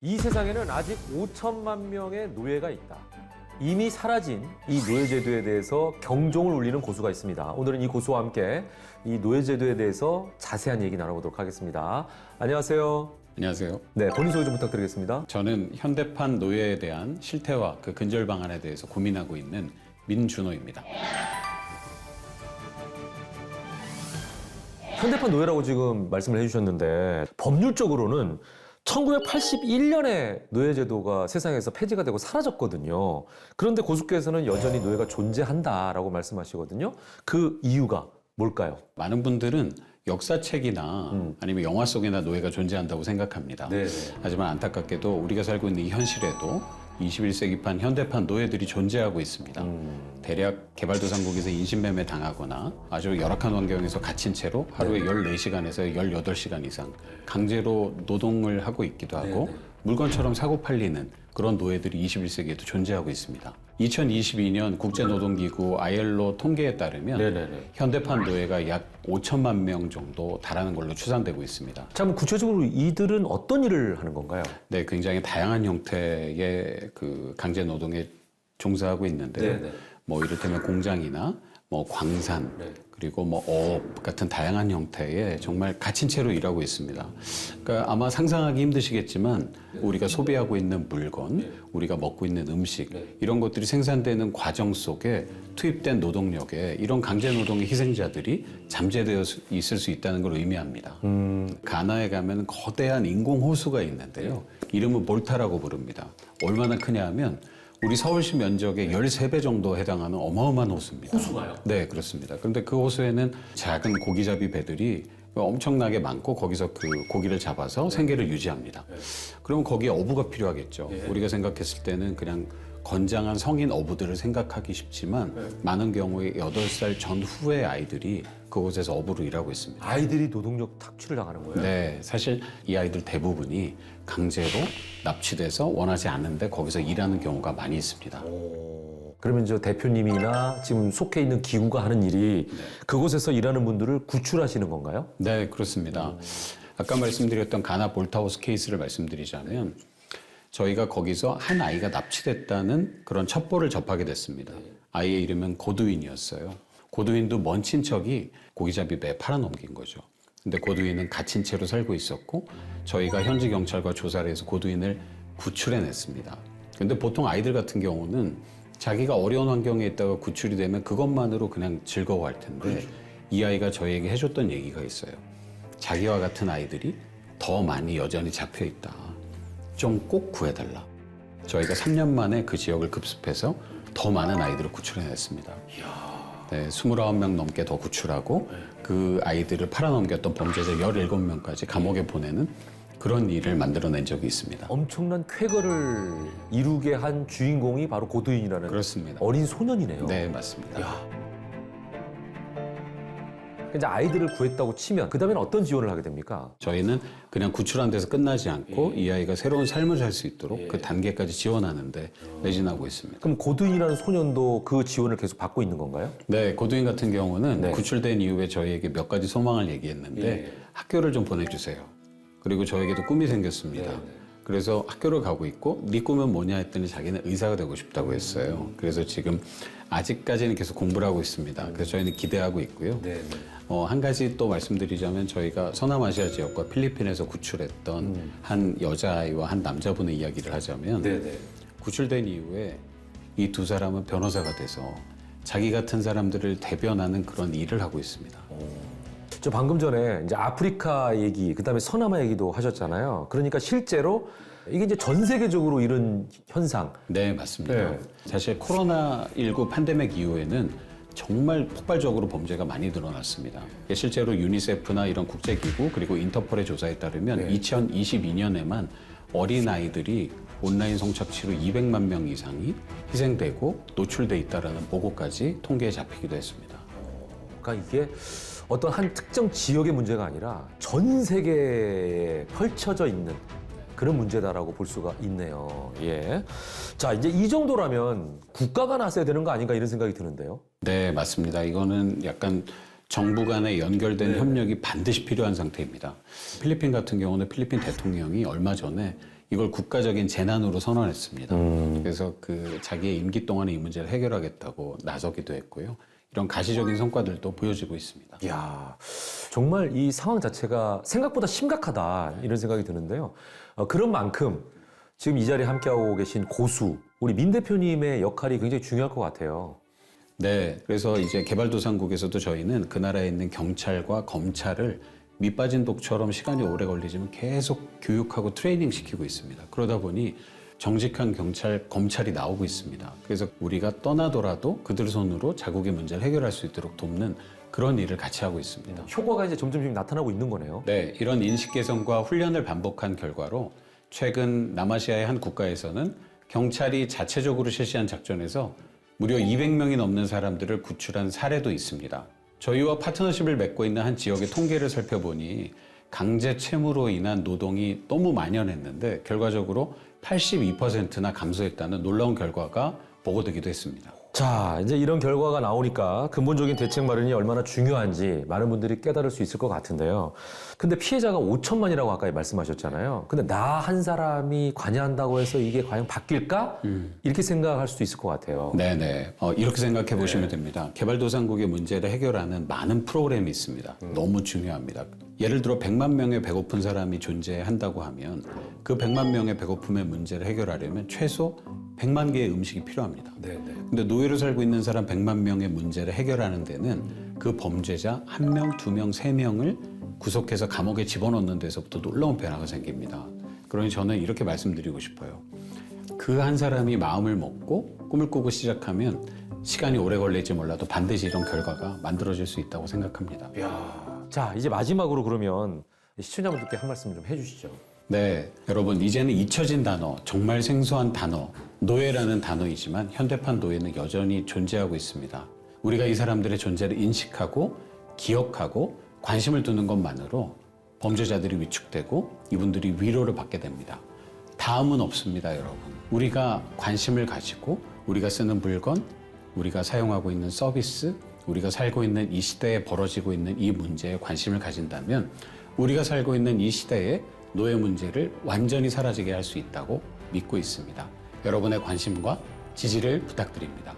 이 세상에는 아직 5천만 명의 노예가 있다. 이미 사라진 이 노예제도에 대해서 경종을 울리는 고수가 있습니다. 오늘은 이 고수와 함께 이 노예제도에 대해서 자세한 얘기 나눠보도록 하겠습니다. 안녕하세요. 안녕하세요. 네, 본인 소개 좀 부탁드리겠습니다. 저는 현대판 노예에 대한 실태와 그 근절 방안에 대해서 고민하고 있는 민준호입니다. 현대판 노예라고 지금 말씀을 해주셨는데 법률적으로는 1981년에 노예제도가 세상에서 폐지가 되고 사라졌거든요. 그런데 고수께서는 여전히 노예가 존재한다라고 말씀하시거든요. 그 이유가 뭘까요? 많은 분들은 역사책이나 아니면 영화 속에나 노예가 존재한다고 생각합니다. 네. 하지만 안타깝게도 우리가 살고 있는 이 현실에도 21세기판 현대판 노예들이 존재하고 있습니다. 대략 개발도상국에서 인신매매 당하거나 아주 열악한 환경에서 갇힌 채로 하루에 14시간에서 18시간 이상 강제로 노동을 하고 있기도 하고 물건처럼 사고 팔리는 그런 노예들이 21세기에도 존재하고 있습니다. 2022년 국제노동기구 ILO 통계에 따르면 현대판 노예가 약 5천만 명 정도 달하는 걸로 추산되고 있습니다. 참 구체적으로 이들은 어떤 일을 하는 건가요? 네, 굉장히 다양한 형태의 그 강제 노동에 종사하고 있는데요. 뭐 이를테면 공장이나 뭐 광산 그리고 뭐 어업 같은 다양한 형태의 정말 갇힌 채로 일하고 있습니다. 그러니까 아마 상상하기 힘드시겠지만 우리가 소비하고 있는 물건, 우리가 먹고 있는 음식 이런 것들이 생산되는 과정 속에 투입된 노동력에 이런 강제 노동의 희생자들이 잠재되어 있을 수 있다는 걸 의미합니다. 가나에 가면 거대한 인공 호수가 있는데요. 이름은 몰타라고 부릅니다. 얼마나 크냐 하면 우리 서울시 면적의 13배 정도 해당하는 어마어마한 호수입니다. 호수가요? 네, 그렇습니다. 그런데 그 호수에는 작은 고기잡이 배들이 엄청나게 많고 거기서 그 고기를 잡아서 생계를 유지합니다. 그러면 거기에 어부가 필요하겠죠. 우리가 생각했을 때는 그냥 건장한 성인 어부들을 생각하기 쉽지만 많은 경우에 8살 전후의 아이들이 그곳에서 어부로 일하고 있습니다. 아이들이 노동력 탁취를 당하는 거예요? 네, 사실 이 아이들 대부분이 강제로 납치돼서 원하지 않는데 거기서 일하는 경우가 많이 있습니다. 그러면 저 대표님이나 지금 속해 있는 기구가 하는 일이 그곳에서 일하는 분들을 구출하시는 건가요? 네, 그렇습니다. 아까 말씀드렸던 가나 볼타호스 케이스를 말씀드리자면 저희가 거기서 한 아이가 납치됐다는 그런 첩보를 접하게 됐습니다. 아이의 이름은 고두인이었어요. 고두인도 먼 친척이 고기잡이 배에 팔아넘긴 거죠. 근데 고두인은 갇힌 채로 살고 있었고 저희가 현지 경찰과 조사를 해서 고두인을 구출해냈습니다. 근데 보통 아이들 같은 경우는 자기가 어려운 환경에 있다가 구출이 되면 그것만으로 그냥 즐거워할 텐데 이 아이가 저희에게 해줬던 얘기가 있어요. 자기와 같은 아이들이 더 많이 여전히 잡혀있다. 좀 꼭 구해달라. 저희가 3년 만에 그 지역을 급습해서 더 많은 아이들을 구출해냈습니다. 네, 29명 넘게 더 구출하고 그 아이들을 팔아넘겼던 범죄자 17명까지 감옥에 보내는 그런 일을 만들어낸 적이 있습니다. 엄청난 쾌거를 이루게 한 주인공이 바로 고두인이라는 그렇습니다. 어린 소년이네요. 네, 맞습니다. 이제 아이들을 구했다고 치면 그 다음에는 어떤 지원을 하게 됩니까? 저희는 그냥 구출한 데서 끝나지 않고 이 아이가 새로운 삶을 살 수 있도록 그 단계까지 지원하는데 매진하고 있습니다. 그럼 고두인이라는 소년도 그 지원을 계속 받고 있는 건가요? 네, 고두인 같은 경우는 구출된 이후에 저희에게 몇 가지 소망을 얘기했는데 학교를 좀 보내주세요. 그리고 저에게도 꿈이 생겼습니다. 그래서 학교를 가고 있고 네 꿈은 뭐냐 했더니 자기는 의사가 되고 싶다고 했어요. 그래서 지금 아직까지는 계속 공부를 하고 있습니다. 그래서 저희는 기대하고 있고요. 한 가지 또 말씀드리자면 저희가 서남아시아 지역과 필리핀에서 구출했던 한 여자아이와 한 남자분의 이야기를 하자면 구출된 이후에 이 두 사람은 변호사가 돼서 자기 같은 사람들을 대변하는 그런 일을 하고 있습니다. 저 방금 전에 이제 아프리카 얘기, 그 다음에 서남아 얘기도 하셨잖아요. 그러니까 실제로 이게 이제 전 세계적으로 이런 현상. 네, 맞습니다. 사실 코로나19 팬데믹 이후에는 정말 폭발적으로 범죄가 많이 늘어났습니다. 실제로 유니세프나 이런 국제기구 그리고 인터폴의 조사에 따르면 2022년에만 어린아이들이 온라인 성착취로 200만 명 이상이 희생되고 노출돼 있다는 보고까지 통계에 잡히기도 했습니다. 그러니까 이게 어떤 한 특정 지역의 문제가 아니라 전 세계에 펼쳐져 있는 그런 문제다라고 볼 수가 있네요. 예. 자, 이제 이 정도라면 국가가 나서야 되는 거 아닌가 이런 생각이 드는데요. 네, 맞습니다. 이거는 약간 정부 간의 연결된 협력이 반드시 필요한 상태입니다. 필리핀 같은 경우는 필리핀 대통령이 얼마 전에 이걸 국가적인 재난으로 선언했습니다. 그래서 그 자기의 임기 동안에 이 문제를 해결하겠다고 나서기도 했고요. 이런 가시적인 성과들도 보여지고 있습니다. 이야, 정말 이 상황 자체가 생각보다 심각하다 이런 생각이 드는데요. 그런 만큼 지금 이 자리에 함께하고 계신 고수, 우리 민 대표님의 역할이 굉장히 중요할 것 같아요. 네, 그래서 이제 개발도상국에서도 저희는 그 나라에 있는 경찰과 검찰을 밑빠진 독처럼 시간이 오래 걸리지만 계속 교육하고 트레이닝 시키고 있습니다. 그러다 보니 정직한 경찰, 검찰이 나오고 있습니다. 그래서 우리가 떠나더라도 그들 손으로 자국의 문제를 해결할 수 있도록 돕는 그런 일을 같이 하고 있습니다. 효과가 이제 점점 지금 나타나고 있는 거네요. 네, 이런 인식 개선과 훈련을 반복한 결과로 최근 남아시아의 한 국가에서는 경찰이 자체적으로 실시한 작전에서 무려 200명이 넘는 사람들을 구출한 사례도 있습니다. 저희와 파트너십을 맺고 있는 한 지역의 통계를 살펴보니 강제 채무로 인한 노동이 너무 만연했는데 결과적으로 82%나 감소했다는 놀라운 결과가 보고되기도 했습니다. 자, 이제 이런 결과가 나오니까 근본적인 대책 마련이 얼마나 중요한지 많은 분들이 깨달을 수 있을 것 같은데요. 근데 피해자가 5천만이라고 아까 말씀하셨잖아요. 근데 나 한 사람이 관여한다고 해서 이게 과연 바뀔까? 이렇게 생각할 수도 있을 것 같아요. 네네. 이렇게 생각해 보시면 됩니다. 개발도상국의 문제를 해결하는 많은 프로그램이 있습니다. 너무 중요합니다. 예를 들어 100만 명의 배고픈 사람이 존재한다고 하면 그 100만 명의 배고픔의 문제를 해결하려면 최소 100만 개의 음식이 필요합니다. 네네. 근데 노예로 살고 있는 사람 100만 명의 문제를 해결하는 데는 그 범죄자 1명, 2명, 3명을 구속해서 감옥에 집어넣는 데서부터 놀라운 변화가 생깁니다. 그러니 저는 이렇게 말씀드리고 싶어요. 그 한 사람이 마음을 먹고 꿈을 꾸고 시작하면 시간이 오래 걸릴지 몰라도 반드시 이런 결과가 만들어질 수 있다고 생각합니다. 자, 이제 마지막으로 그러면 시청자분들께 한 말씀 좀 해주시죠. 네, 여러분 이제는 잊혀진 단어, 정말 생소한 단어, 노예라는 단어이지만 현대판 노예는 여전히 존재하고 있습니다. 우리가 이 사람들의 존재를 인식하고 기억하고 관심을 두는 것만으로 범죄자들이 위축되고 이분들이 위로를 받게 됩니다. 다음은 없습니다, 여러분. 우리가 관심을 가지고 우리가 쓰는 물건, 우리가 사용하고 있는 서비스, 우리가 살고 있는 이 시대에 벌어지고 있는 이 문제에 관심을 가진다면 우리가 살고 있는 이 시대에 노예 문제를 완전히 사라지게 할 수 있다고 믿고 있습니다. 여러분의 관심과 지지를 부탁드립니다.